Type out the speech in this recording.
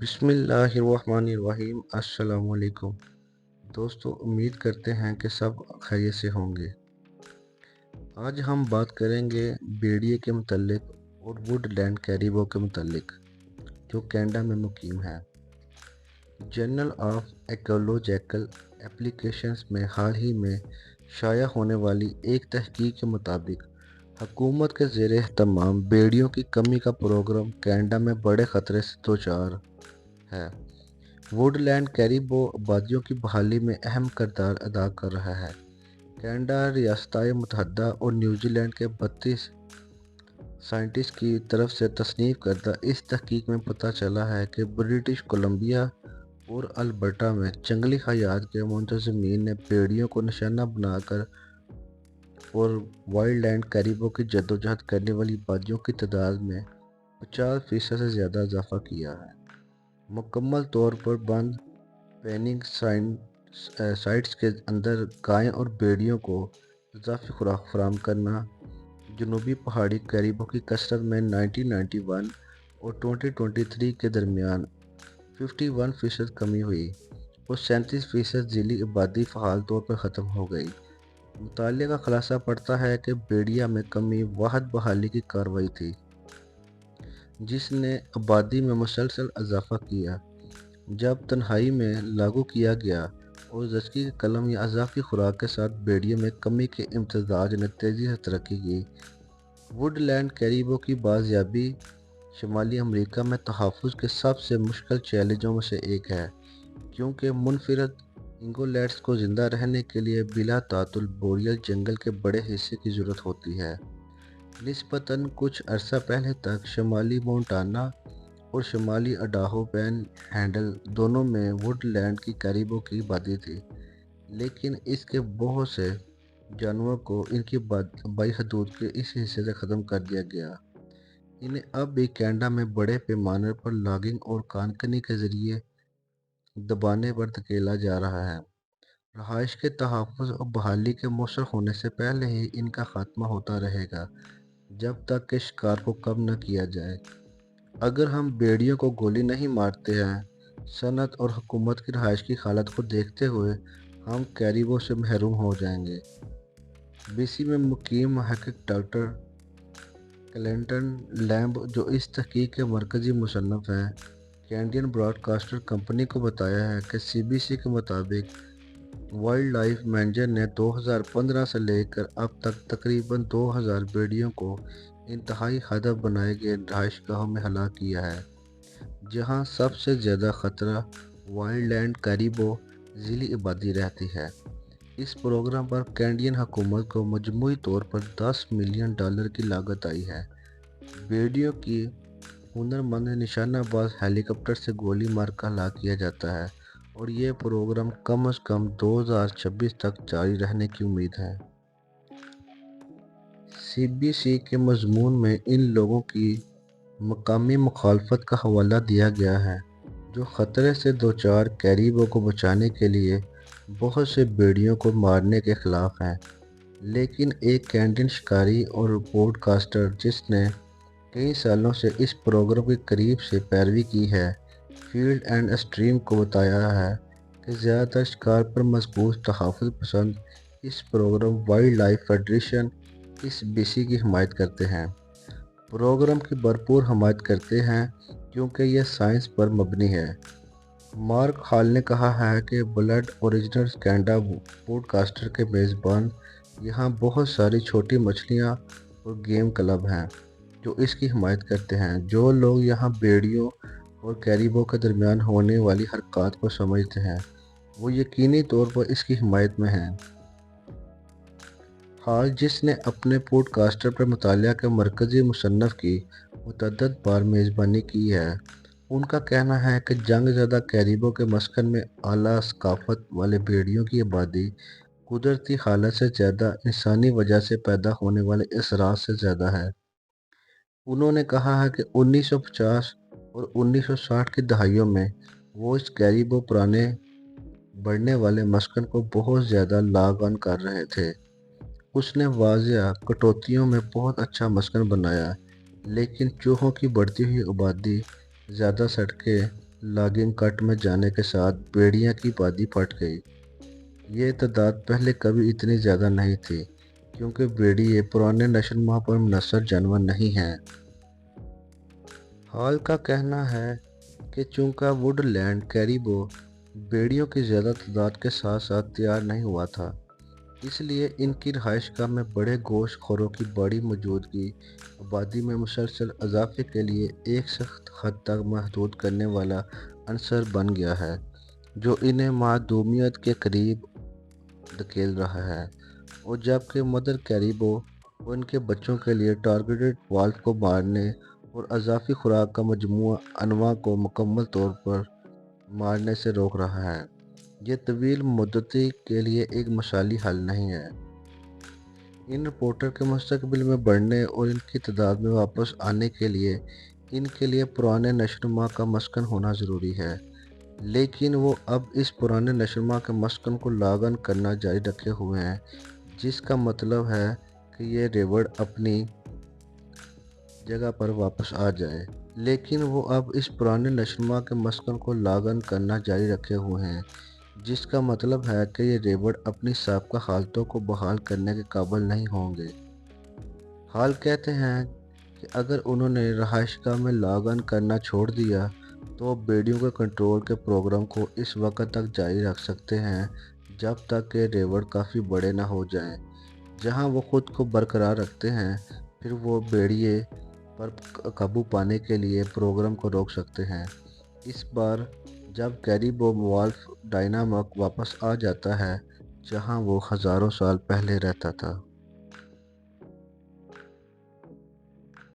بسم اللہ الرحمن الرحیم۔ السلام علیکم دوستو، امید کرتے ہیں کہ سب خیریت سے ہوں گے۔ آج ہم بات کریں گے بیڑیے کے متعلق اور ووڈ لینڈ کیریبو کے متعلق، جو کینیڈا میں مقیم ہے۔ جرنل آف ایکولوجیکل ایپلیکیشنز میں حال ہی میں شائع ہونے والی ایک تحقیق کے مطابق حکومت کے زیر اہتمام بیڑیوں کی کمی کا پروگرام کینیڈا میں بڑے خطرے سے دوچار ہے۔ ووڈ لینڈ کیریبو آبادیوں کی بحالی میں اہم کردار ادا کر رہا ہے۔ کینیڈا، ریاستہائے متحدہ اور نیوزی لینڈ کے 32 سائنٹسٹ کی طرف سے تصنیف کردہ اس تحقیق میں پتہ چلا ہے کہ برٹش کولمبیا اور البرٹا میں جنگلی حیات کے منتظمین نے بیڑیوں کو نشانہ بنا کر اور وائلڈ لینڈ کیریبو کی جدوجہد کرنے والی آبادیوں کی تعداد میں 50% سے زیادہ اضافہ کیا ہے۔ مکمل طور پر بند پیننگ سائٹس کے اندر گائیں اور بیڑیوں کو اضافی خوراک فراہم کرنا۔ جنوبی پہاڑی کیریبو کی کثرت میں 1991 اور 2023 کے درمیان 51% کمی ہوئی اور 37% ذیلی آبادی فعال طور پر ختم ہو گئی۔ مطالعے کا خلاصہ پڑتا ہے کہ بیڑیا میں کمی واحد بحالی کی کارروائی تھی جس نے آبادی میں مسلسل اضافہ کیا۔ جب تنہائی میں لاگو کیا گیا اور زچگی کے قلم یا اضافی خوراک کے ساتھ بیڑیوں میں کمی کے امتزاج نے تیزی سے ترقی کی۔ ووڈ لینڈ کیریبو کی بازیابی شمالی امریکہ میں تحفظ کے سب سے مشکل چیلنجوں میں سے ایک ہے، کیونکہ منفرد انگولیٹس کو زندہ رہنے کے لیے بلا تعطل بوریل جنگل کے بڑے حصے کی ضرورت ہوتی ہے۔ نسبتاً کچھ عرصہ پہلے تک شمالی مونٹانا اور شمالی اڈاہو پین ہینڈل دونوں میں ووڈ لینڈ کی کیریبو کی آبادی تھی، لیکن اس کے بہت سے جانوروں کو ان کی آبائی حدود کے اس حصے سے ختم کر دیا گیا۔ انہیں اب بھی کینیڈا میں بڑے پیمانے پر لاگنگ اور کان کنی کے ذریعے دبانے پر دھکیلا جا رہا ہے۔ رہائش کے تحفظ اور بحالی کے مؤثر ہونے سے پہلے ہی ان کا خاتمہ ہوتا رہے گا جب تک کہ شکار کو کم نہ کیا جائے۔ اگر ہم بیڑیوں کو گولی نہیں مارتے ہیں، صنعت اور حکومت کی رہائش کی حالت کو دیکھتے ہوئے ہم کیریبو سے محروم ہو جائیں گے۔ بی سی میں مقیم محقق ڈاکٹر کلنٹن لیمب، جو اس تحقیق کے مرکزی مصنف ہیں، کینیڈین براڈ کاسٹر کمپنی کو بتایا ہے کہ سی بی سی کے مطابق وائلڈ لائف مینیجر نے 2015 سے لے کر اب تک تقریباً 2000 بیڑیوں کو انتہائی ہدف بنائے گئے رہائش گاہوں میں ہلاک کیا ہے، جہاں سب سے زیادہ خطرہ وائلڈ لینڈ کیریبو ذیلی آبادی رہتی ہے۔ اس پروگرام پر کینیڈین حکومت کو مجموعی طور پر $10 ملین کی لاگت آئی ہے۔ بیڑیوں کی ہنرمند نشانہ باز ہیلی کاپٹر سے گولی مار کر ہلاک کیا جاتا ہے اور یہ پروگرام کم از کم 2026 تک جاری رہنے کی امید ہے۔ سی بی سی کے مضمون میں ان لوگوں کی مقامی مخالفت کا حوالہ دیا گیا ہے جو خطرے سے دوچار کیریبو کو بچانے کے لیے بہت سے بیڑیوں کو مارنے کے خلاف ہیں، لیکن ایک کینیڈین شکاری اور پوڈ کاسٹر جس نے کئی سالوں سے اس پروگرام کی قریب سے پیروی کی ہے، فیلڈ اینڈ اسٹریم کو بتایا ہے کہ زیادہ تر شکار پر مضبوط تحفظ پسند اس پروگرام وائلڈ لائف فیڈریشن اس بی سی کی حمایت کرتے ہیں۔ پروگرام کی بھرپور حمایت کرتے ہیں کیونکہ یہ سائنس پر مبنی ہے۔ مارک ہال نے کہا ہے کہ blood origins Canada podcaster کے میزبان یہاں بہت ساری چھوٹی مچھلیاں اور گیم کلب ہیں جو اس کی حمایت کرتے ہیں۔ جو لوگ یہاں بیڑیوں اور کیریبو کے درمیان ہونے والی حرکات کو سمجھتے ہیں، وہ یقینی طور پر اس کی حمایت میں ہیں۔ ہال، جس نے اپنے پوڈ کاسٹر پر مطالعہ کے مرکزی مصنف کی متعدد بار میزبانی کی ہے، ان کا کہنا ہے کہ جنگ زدہ کیریبو کے مسکن میں اعلیٰ ثقافت والے بیڑیوں کی آبادی قدرتی حالت سے زیادہ انسانی وجہ سے پیدا ہونے والے اثرات سے زیادہ ہے۔ انہوں نے کہا ہے کہ 1950 اور 1960 کی دہائیوں میں وہ اس کیریبو پرانے بڑھنے والے مسکن کو بہت زیادہ لاگ آن کر رہے تھے۔ اس نے واضح کٹوتیوں میں بہت اچھا مسکن بنایا، لیکن چوہوں کی بڑھتی ہوئی آبادی، زیادہ سڑکیں لاگنگ کٹ میں جانے کے ساتھ بیڑیاں کی آبادی پھٹ گئی۔ یہ تعداد پہلے کبھی اتنی زیادہ نہیں تھی کیونکہ بھیڑیے پرانے نشو و نما پر منحصر جانور نہیں ہیں۔ ہال کا کہنا ہے کہ چونکہ ووڈ لینڈ کیریبو بھیڑیوں کی زیادہ تعداد کے ساتھ ساتھ تیار نہیں ہوا تھا، اس لیے ان کی رہائش گاہ میں بڑے گوشت خوروں کی بڑی موجودگی آبادی میں مسلسل اضافے کے لیے ایک سخت حد تک محدود کرنے والا عنصر بن گیا ہے، جو انہیں معدومیت کے قریب دھکیل رہا ہے۔ اور جبکہ مدر کیریبو اور ان کے بچوں کے لیے ٹارگیٹڈ والف کو مارنے اور اضافی خوراک کا مجموعہ انواع کو مکمل طور پر مارنے سے روک رہا ہے، یہ طویل مدتی کے لیے ایک مثالی حل نہیں ہے۔ ان رپورٹر کے مستقبل میں بڑھنے اور ان کی تعداد میں واپس آنے کے لیے ان کے لیے پرانے نشو و نما کا مسکن ہونا ضروری ہے، لیکن وہ اب اس پرانے نشو و نما کے مسکن کو لاگن کرنا جاری رکھے ہوئے ہیں، جس کا مطلب ہے کہ یہ ریوڑ اپنی جگہ پر واپس آ جائے، لیکن وہ اب اس پرانے نشو و نما کے مسکن کو لاگن کرنا جاری رکھے ہوئے ہیں، جس کا مطلب ہے کہ یہ ریوڑ اپنی سابقہ حالتوں کو بحال کرنے کے قابل نہیں ہوں گے۔ ہال کہتے ہیں کہ اگر انہوں نے رہائش گاہ میں لاگن کرنا چھوڑ دیا تو وہ بھیڑیوں کے کنٹرول کے پروگرام کو اس وقت تک جاری رکھ سکتے ہیں جب تک کہ ریوڑ کافی بڑے نہ ہو جائیں جہاں وہ خود کو برقرار رکھتے ہیں، پھر وہ بھیڑیے پر قابو پانے کے لیے پروگرام کو روک سکتے ہیں۔ اس بار جب کیریبو والف ڈائنامک واپس آ جاتا ہے جہاں وہ ہزاروں سال پہلے رہتا تھا۔